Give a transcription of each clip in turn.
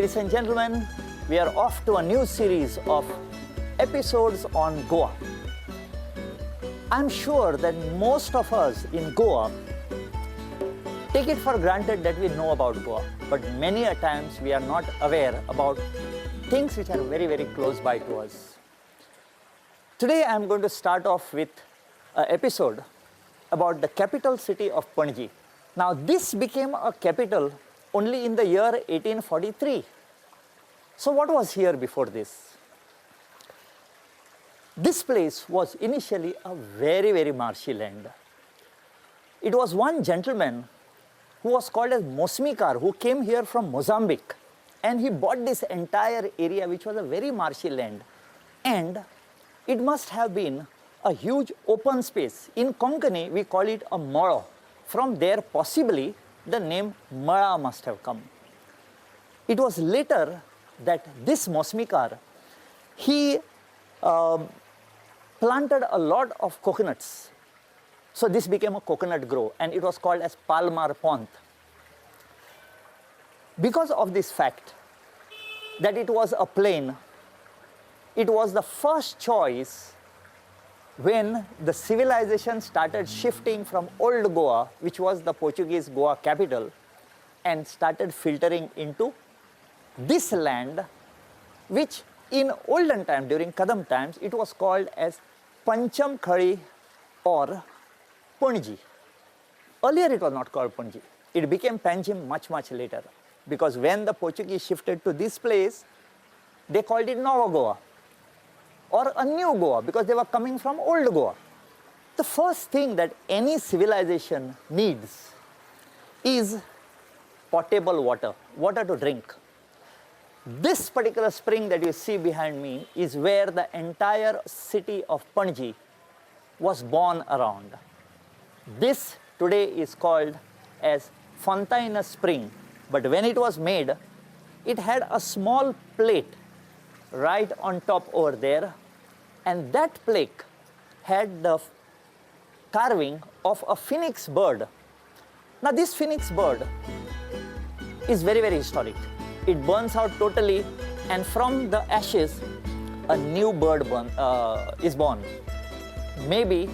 Ladies and gentlemen, we are off to a new series of episodes on Goa. I'm sure that most of us in Goa take it for granted that we know about Goa, but many a times we are not aware about things which are very, very close by to us. Today I'm going to start off with an episode about the capital city of Panjim. Now this became a capital only in the year 1843. So what was here before this? This place was initially a very, very marshy land. It was one gentleman who was called as Mosmikar, who came here from Mozambique, and he bought this entire area, which was a very marshy land, and it must have been a huge open space. In Konkani, we call it a moro. From there, possibly, the name Mara must have come. It was later that this Mosmikar, he planted a lot of coconuts. So this became a coconut grove, and it was called as Palmar Pont. Because of this fact that it was a plain, it was the first choice when the civilization started shifting from old Goa, which was the Portuguese Goa capital, and started filtering into this land, which in olden time, during Kadam times, it was called as Pancham Khari or Panji. Earlier it was not called Panji. It became Panjim much, much later, because when the Portuguese shifted to this place, they called it Nova Goa or a new Goa, because they were coming from old Goa. The first thing that any civilization needs is potable water, water to drink. This particular spring that you see behind me is where the entire city of Panji was born around. This today is called as Fontainhas spring, but when it was made, it had a small plate right on top over there, and that plate had the carving of a phoenix bird. Now this phoenix bird is very, very historic. It burns out totally, and from the ashes a new bird is born. Maybe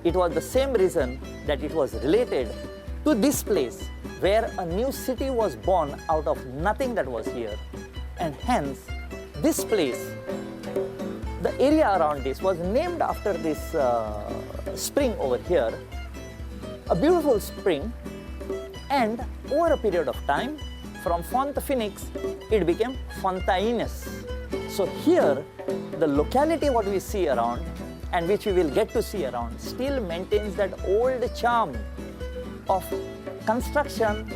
it was the same reason that it was related to this place where a new city was born out of nothing that was here, and hence this place, the area around this, was named after this spring over here, a beautiful spring. And over a period of time, from Fonte Phoenix, it became Fontainhas. So here, the locality what we see around, and which we will get to see around, still maintains that old charm of construction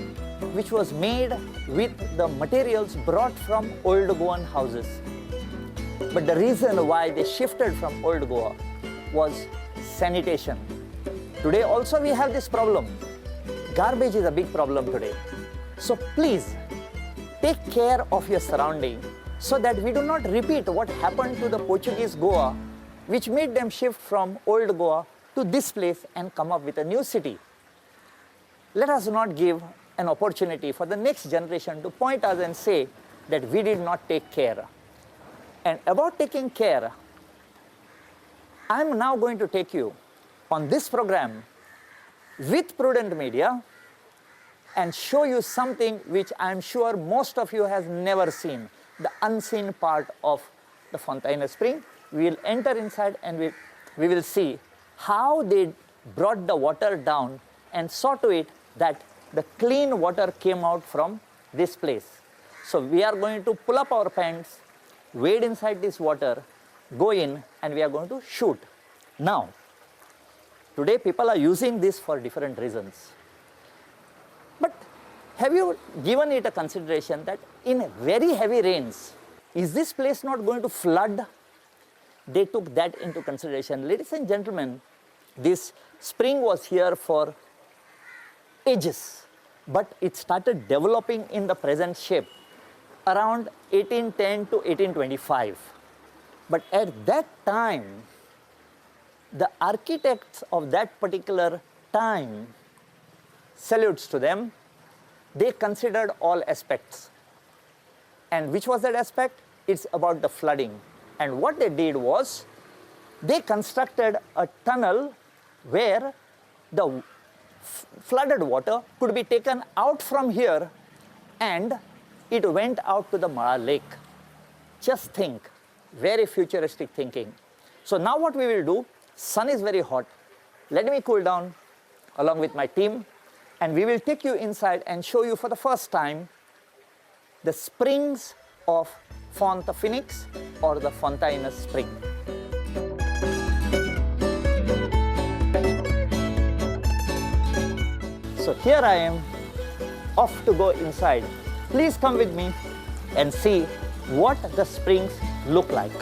which was made with the materials brought from old Goan houses. But the reason why they shifted from old Goa was sanitation. Today also we have this problem. Garbage is a big problem today. So please take care of your surrounding so that we do not repeat what happened to the Portuguese Goa, which made them shift from old Goa to this place and come up with a new city. Let us not give an opportunity for the next generation to point us and say that we did not take care. And about taking care, I'm now going to take you on this program with Prudent Media and show you something which I'm sure most of you has never seen, the unseen part of the Fontainhas spring. We will enter inside and we will see how they brought the water down and saw to it that the clean water came out from this place. So we are going to pull up our pants, wade inside this water, go in, and we are going to shoot. Now, today people are using this for different reasons. But have you given it a consideration that in very heavy rains, is this place not going to flood? They took that into consideration. Ladies and gentlemen, this spring was here for ages, but it started developing in the present shape around 1810 to 1825. But at that time, the architects of that particular time, salutes to them, they considered all aspects. And which was that aspect? It's about the flooding. And what they did was, they constructed a tunnel where the flooded water could be taken out from here and it went out to the Mara Lake. Just think, very futuristic thinking. So now what we will do, sun is very hot. Let me cool down along with my team, and we will take you inside and show you for the first time the springs of Fonte Phoenix or the Fontainhas spring. So here I am, off to go inside. Please come with me and see what the springs look like.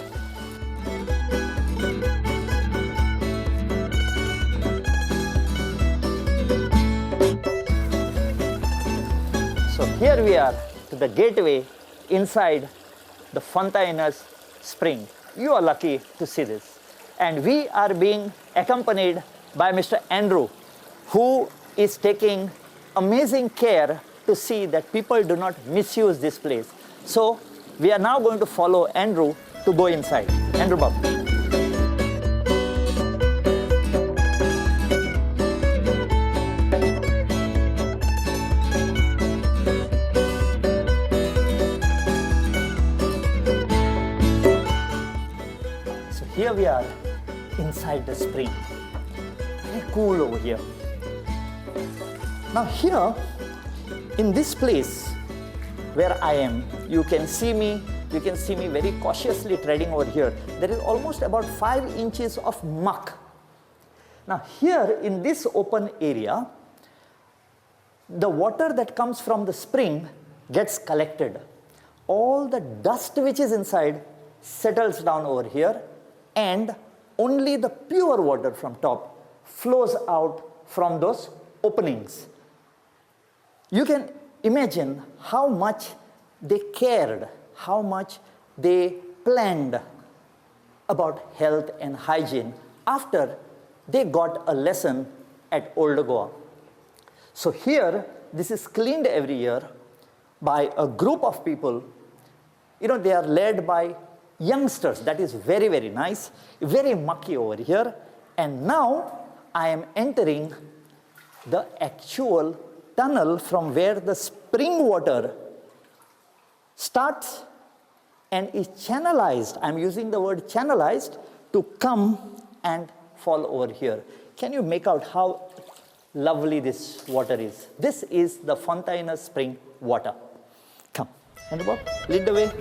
So here we are to the gateway inside the Fontainhas spring. You are lucky to see this. And we are being accompanied by Mr. Andrew, who is taking amazing care to see that people do not misuse this place. So we are now going to follow Andrew to go inside. Andrew Bob. So here we are inside the spring. Very cool over here. Now here, in this place where I am, you can see me very cautiously treading over here. There is almost about 5 inches of muck. Now here in this open area, the water that comes from the spring gets collected. All the dust which is inside settles down over here, and only the pure water from top flows out from those openings. You can imagine how much they cared, how much they planned about health and hygiene after they got a lesson at Old Goa. So here, this is cleaned every year by a group of people. You know, they are led by youngsters. That is very, very nice, very mucky over here. And now I am entering the actual tunnel from where the spring water starts and is channelized. I'm using the word channelized to come and fall over here. Can you make out how lovely this water is? This is the Fontainhas spring water. Come, Andrew Bob, lead the way.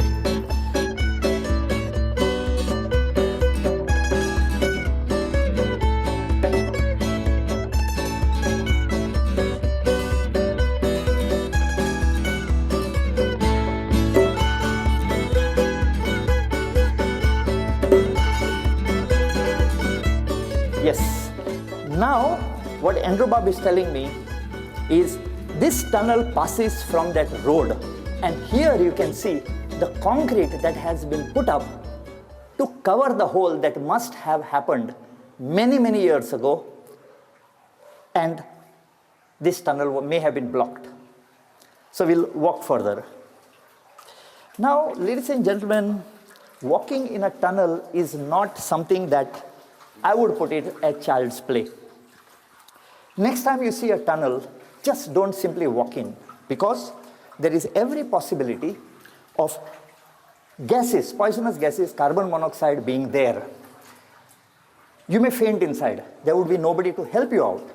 Yes. Now, what Andrew Bob is telling me is this tunnel passes from that road, and here you can see the concrete that has been put up to cover the hole that must have happened many, many years ago, and this tunnel may have been blocked. So we'll walk further. Now, ladies and gentlemen, walking in a tunnel is not something that I would put it as child's play. Next time you see a tunnel, just don't simply walk in, because there is every possibility of gases, poisonous gases, carbon monoxide being there. You may faint inside. There would be nobody to help you out.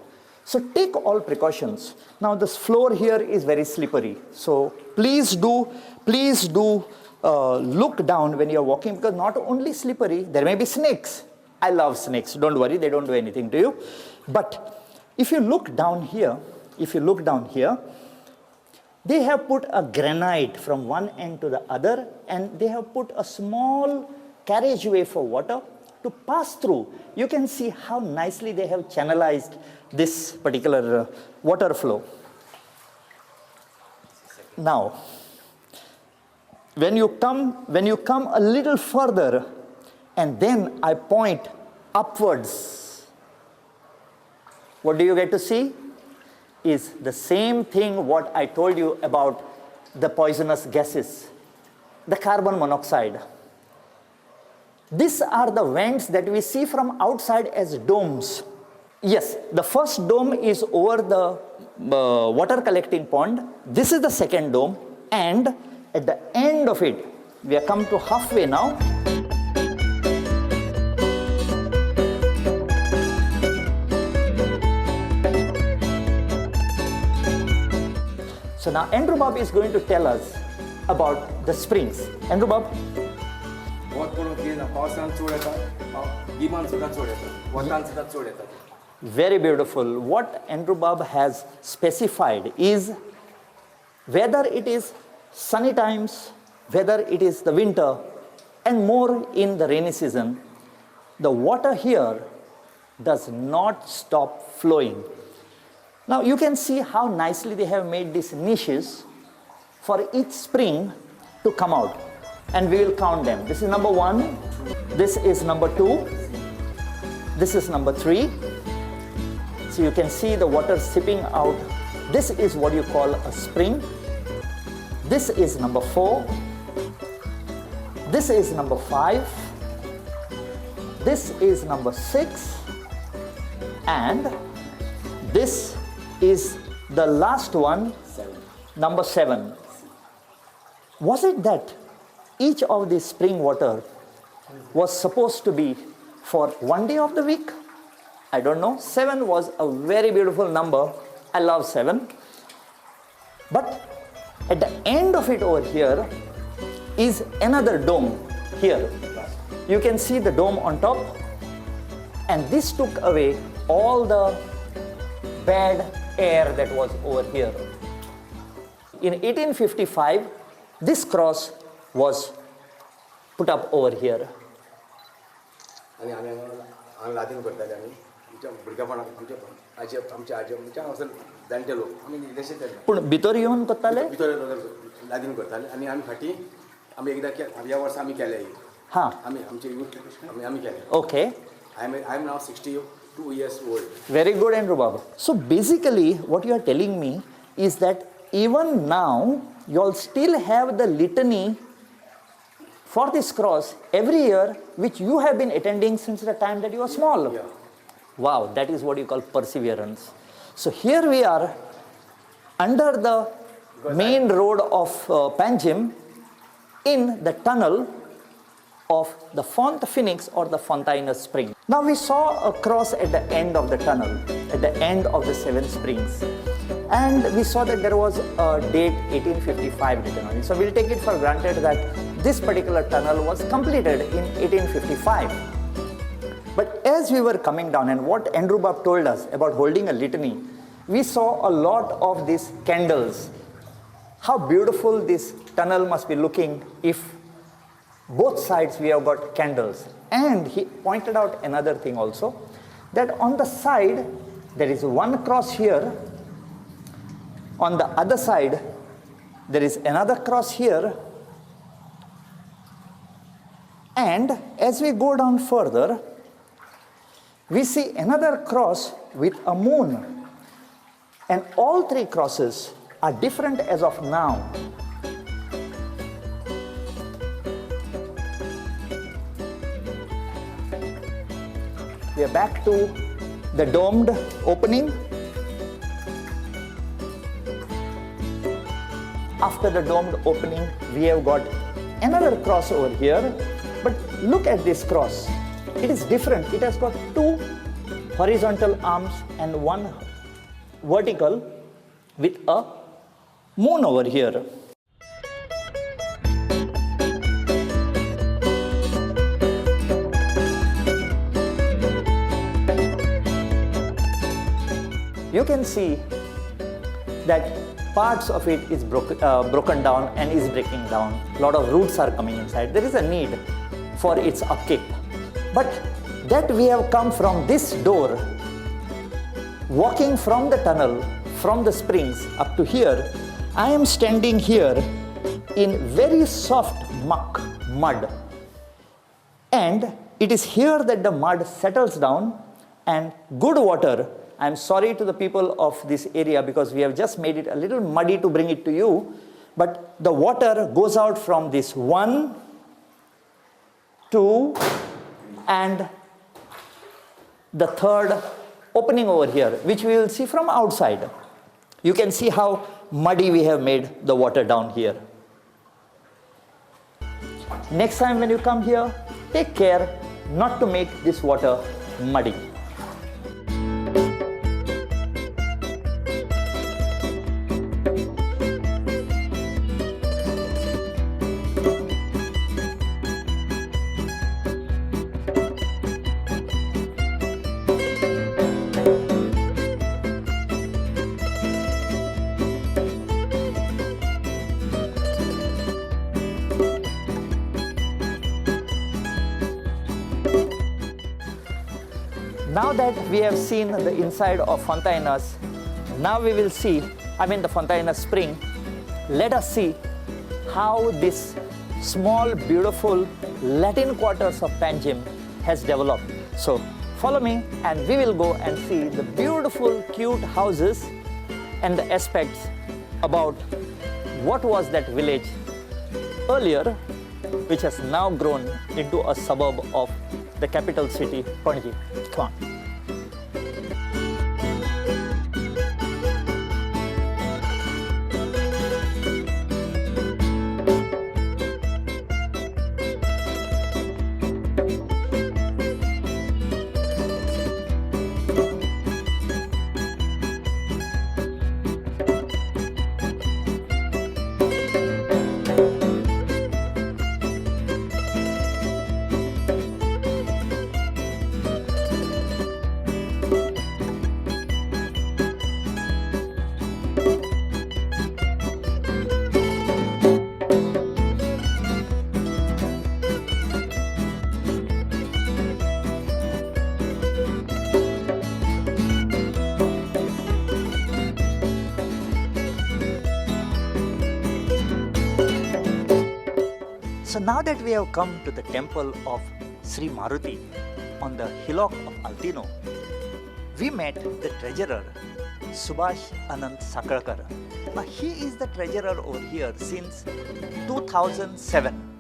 So take all precautions. Now this floor here is very slippery. So please do look down when you're walking, because not only slippery, there may be snakes. I love snakes, don't worry, they don't do anything to you. But if you look down here, they have put a granite from one end to the other, and they have put a small carriageway for water to pass through. You can see how nicely they have channelized this particular water flow. Now, when you come a little further, and then I point upwards, what do you get to see? Is the same thing what I told you about the poisonous gases. the carbon monoxide. These are the vents that we see from outside as domes. Yes, the first dome is over the water collecting pond. This is the second dome, and at the end of it, we have come to halfway now. So now Andrew Bob is going to tell us about the springs. Andrew Bob? Very beautiful. What Andrew Bob has specified is whether it is sunny times, whether it is the winter, and more in the rainy season, the water here does not stop flowing. Now you can see how nicely they have made these niches for each spring to come out. And we will count them. This is number 1, this is number 2, this is number 3. So you can see the water sipping out. This is what you call a spring. This is number 4. This is number 5. This is number 6. And this is the last one, number 7. Was it that each of these spring water was supposed to be for one day of the week? I don't know. 7 was a very beautiful number. I love 7. But at the end of it over here is another dome here. You can see the dome on top, and this took away all the bad air that was over here. In 1855, this cross was put up over here. पण भितर येऊन कोत्ताले लादीन करताले आणि आम्ही फाटी आम्ही एकदा ह्या वर्सा आम्ही केले हां आम्ही आमचे यूथ आम्ही केले okay I am now 62 years old. Very good, Andrew Baba. So basically what you are telling me is that even now you all still have the litany for this cross every year, which you have been attending since the time that you were small. Yeah. Wow, that is what you call perseverance. So here we are under the main road of Panjim in the tunnel of the Fonte Phoenix or the Fontainhas spring. Now we saw a cross at the end of the tunnel, at the end of the 7 springs. And we saw that there was a date 1855 written on it. So we'll take it for granted that this particular tunnel was completed in 1855. But as we were coming down, and what Andrew Bob told us about holding a litany, we saw a lot of these candles. How beautiful this tunnel must be looking if both sides we have got candles. And he pointed out another thing also, that on the side there is one cross here, on the other side there is another cross here, and as we go down further we see another cross with a moon, and all 3 crosses are different as of now. We are back to the domed opening. After the domed opening, we have got another cross over here. But look at this cross. It is different. It has got 2 horizontal arms and 1 vertical with a moon over here. You can see that parts of it is broken down and is breaking down. A lot of roots are coming inside. There is a need for its upkeep. But that we have come from this door, walking from the tunnel, from the springs up to here, I am standing here in very soft mud. And it is here that the mud settles down, and good water. I am sorry to the people of this area because we have just made it a little muddy to bring it to you, But the water goes out from this 1, 2, and the third opening over here, which we will see from outside. You can see how muddy we have made the water down here. Next time when you come here, take care not to make this water muddy. Now that we have seen the inside of Fontainhas, now we will see, the Fontainhas spring, let us see how this small, beautiful Latin quarters of Panjim has developed. So follow me and we will go and see the beautiful, cute houses and the aspects about what was that village earlier, which has now grown into a suburb of the capital city, Panjim. Come on. So now that we have come to the temple of Sri Maruti on the hillock of Altino, we met the treasurer, Subhash Anand Sakalkar. Now he is the treasurer over here since 2007.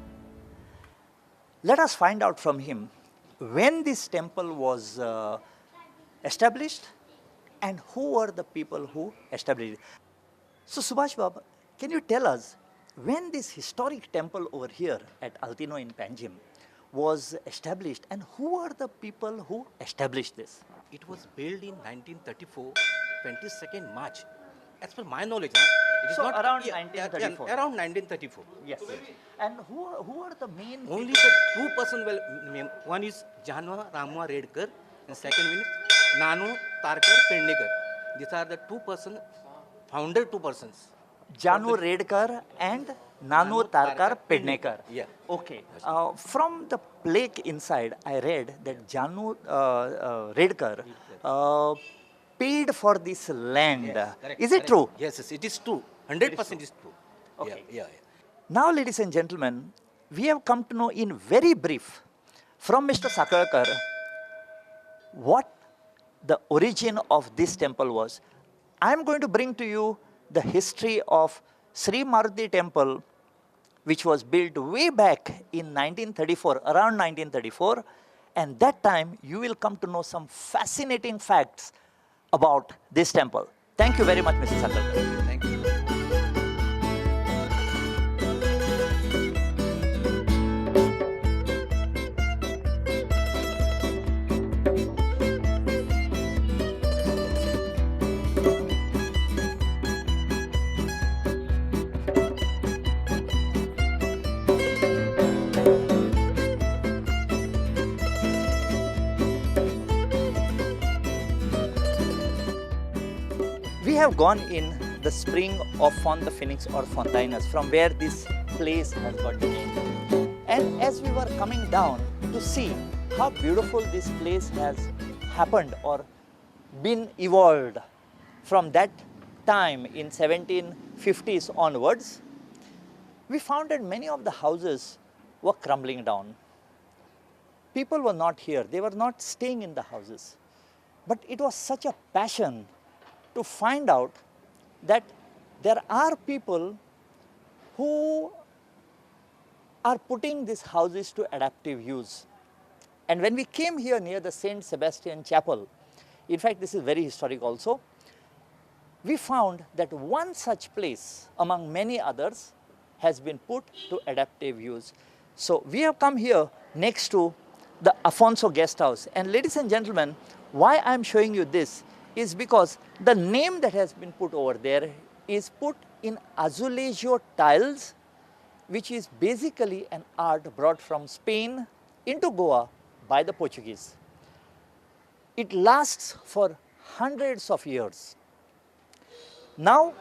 Let us find out from him when this temple was established and who were the people who established it. So Subhash Baba, can you tell us when this historic temple over here at Altino in Panjim was established and who are the people who established this? It was built in 1934, 22nd March. As per my knowledge, it is So not around yeah, 1934. around 1934. Yes. And who are the main Only people? the two person well, one is Janwa Ramwa Redkar and second one is Nano Tarkar Pendekar. These are the two person, founder two persons. Janu Redkar and Nanu Tarkar Pednekar. Yeah. Okay. From the plaque inside, I read that Janu Redkar paid for this land. Yes, correct, Is it correct. true? Yes, yes, it is true. 100% is true. Okay. Yeah. Now, ladies and gentlemen, we have come to know in very brief from Mr. Sakalkar what the origin of this temple was. I am going to bring to you the history of Sri Maruti temple, which was built way back in 1934, around 1934, and that time you will come to know some fascinating facts about this temple. Thank you very much, Mr. Sakalkar. Thank you. We have gone in the spring of Fonte Phoenix or Fontainhas, from where this place has got the name. And as we were coming down to see how beautiful this place has happened or been evolved from that time in 1750s onwards, we found that many of the houses were crumbling down. People were not here, they were not staying in the houses. But it was such a passion to find out that there are people who are putting these houses to adaptive use. And when we came here near the Saint Sebastian Chapel, in fact this is very historic also, we found that one such place among many others has been put to adaptive use. So we have come here next to the Afonso guest house, and ladies and gentlemen, why I am showing you this is because the name that has been put over there is put in azulejo tiles, which is basically an art brought from Spain into Goa by the Portuguese. It lasts for hundreds of years. Now,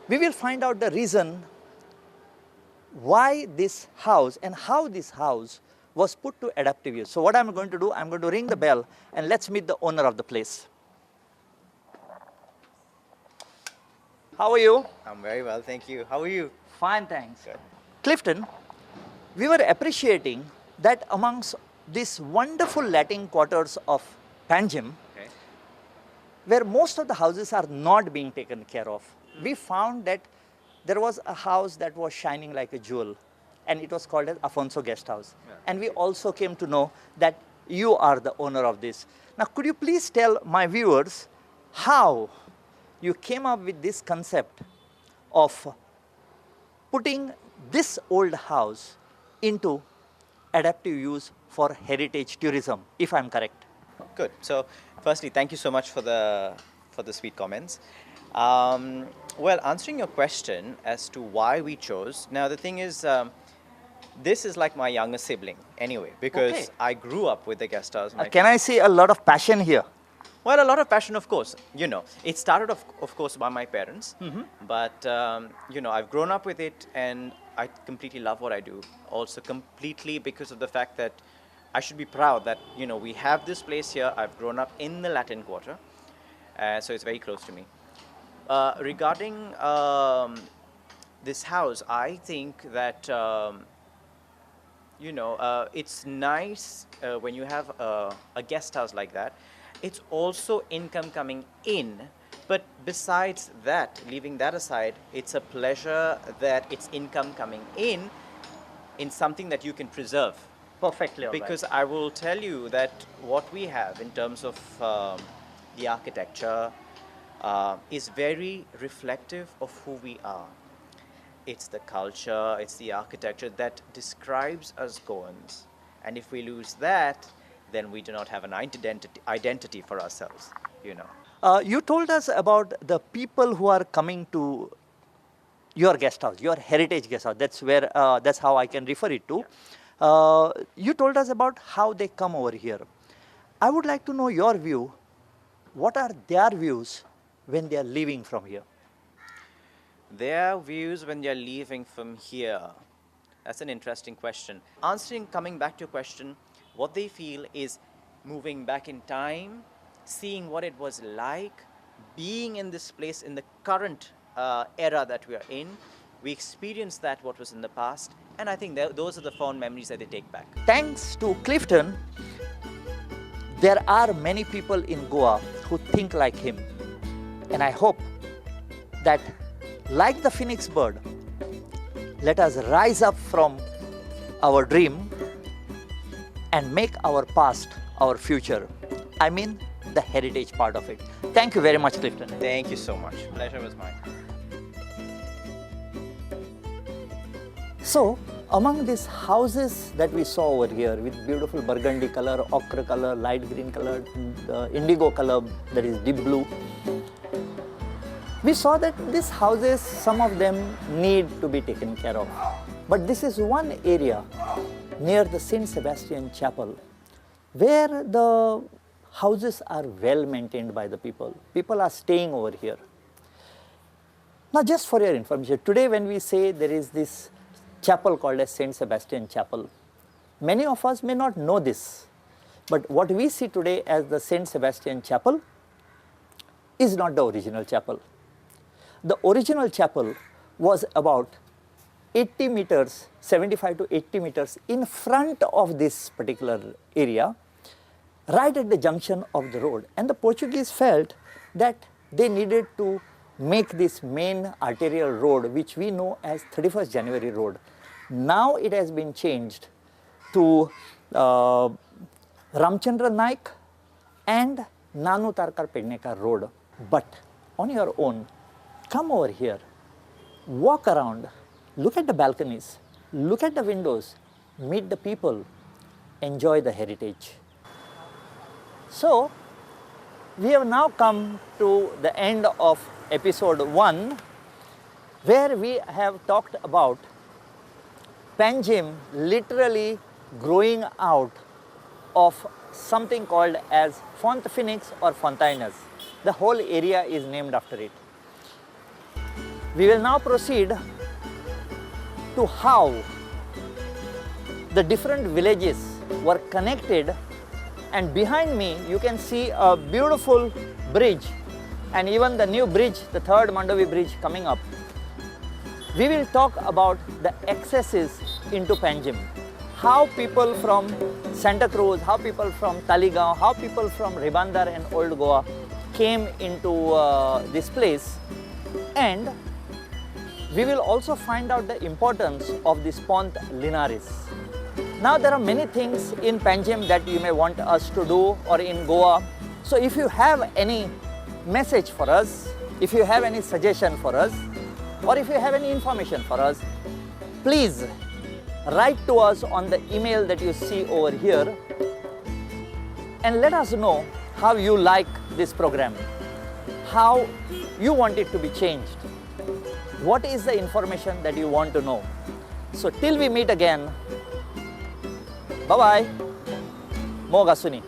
we will find out the reason why this house and how this house was put to adaptive use. So what I'm going to do, I'm going to ring the bell and let's meet the owner of the place. How are you? I'm very well, thank you. How are you? Fine, thanks. Good. Clifton, we were appreciating that amongst these wonderful Latin quarters of Panjim, Okay. where most of the houses are not being taken care of, we found that there was a house that was shining like a jewel, and it was called as Afonso Guest House. Yeah. And we also came to know that you are the owner of this. Now, could you please tell my viewers how you came up with this concept of putting this old house into adaptive use for heritage tourism, if I'm correct? Good. So, firstly, thank you so much for the sweet comments. Well, answering your question as to why we chose. Now, the thing is, this is like my younger sibling, anyway, because Okay. I grew up with the guest house. Can I see a lot of passion here? Well, a lot of passion, of course. You know, it started, of course, by my parents. But, you know, I've grown up with it and I completely love what I do. Also, completely because of the fact that I should be proud that, you know, we have this place here. I've grown up in the Latin Quarter. So it's very close to me. Regarding this house, I think that, you know, it's nice when you have a guest house like that. It's also income coming in, but besides that, leaving that aside, it's a pleasure that it's income coming in something that you can preserve. Perfectly, all right. Because I will tell you that what we have in terms of the architecture is very reflective of who we are. It's the culture, it's the architecture that describes us Goans. And if we lose that, then we do not have an identity for ourselves, you know. You told us about the people who are coming to your guest house, your heritage guest house. That's where, that's how I can refer it to. You told us about how they come over here. I would like to know your view. What are their views when they are leaving from here? Their views when they're leaving from here. That's an interesting question. Coming back to your question, what they feel is moving back in time, seeing what it was like, being in this place in the current era that we are in. We experienced that, what was in the past, and I think those are the fond memories that they take back. Thanks to Clifton, there are many people in Goa who think like him. And I hope that, like the phoenix bird, let us rise up from our dream and make our past our future. I mean, the heritage part of it. Thank you very much, Clifton. Thank you so much. Pleasure was mine. So, among these houses that we saw over here with beautiful burgundy color, ochre color, light green color, indigo color, that is deep blue, we saw that these houses, some of them need to be taken care of. But this is one area near the Saint Sebastian Chapel where the houses are well maintained by the people. People are staying over here. Now, just for your information, today when we say there is this chapel called as Saint Sebastian Chapel, many of us may not know this, but what we see today as the Saint Sebastian Chapel is not the original chapel. The original chapel was about 80 meters, 75 to 80 meters in front of this particular area, right at the junction of the road. And the Portuguese felt that they needed to make this main arterial road, which we know as 31st January Road. Now it has been changed to Ramchandra Naik and Nanu Tarkar Pednekar Road. But on your own, come over here, walk around, look at the balconies, look at the windows, meet the people, enjoy the heritage. So, we have now come to the end of episode 1, where we have talked about Panjim literally growing out of something called as Fonte Phoenix or Fontainhas. The whole area is named after it. We will now proceed to how the different villages were connected, and behind me you can see a beautiful bridge and even the new bridge, the third Mandovi bridge coming up. We will talk about the accesses into Panjim, how people from Santa Cruz, how people from Taligaon, how people from Ribandar and Old Goa came into this place, and we will also find out the importance of this Pont Linares. Now there are many things in Panjim that you may want us to do, or in Goa. So if you have any message for us, if you have any suggestion for us, or if you have any information for us, please write to us on the email that you see over here and let us know how you like this program, how you want it to be changed, what is the information that you want to know. So till we meet again, bye-bye. Mo Gasuni.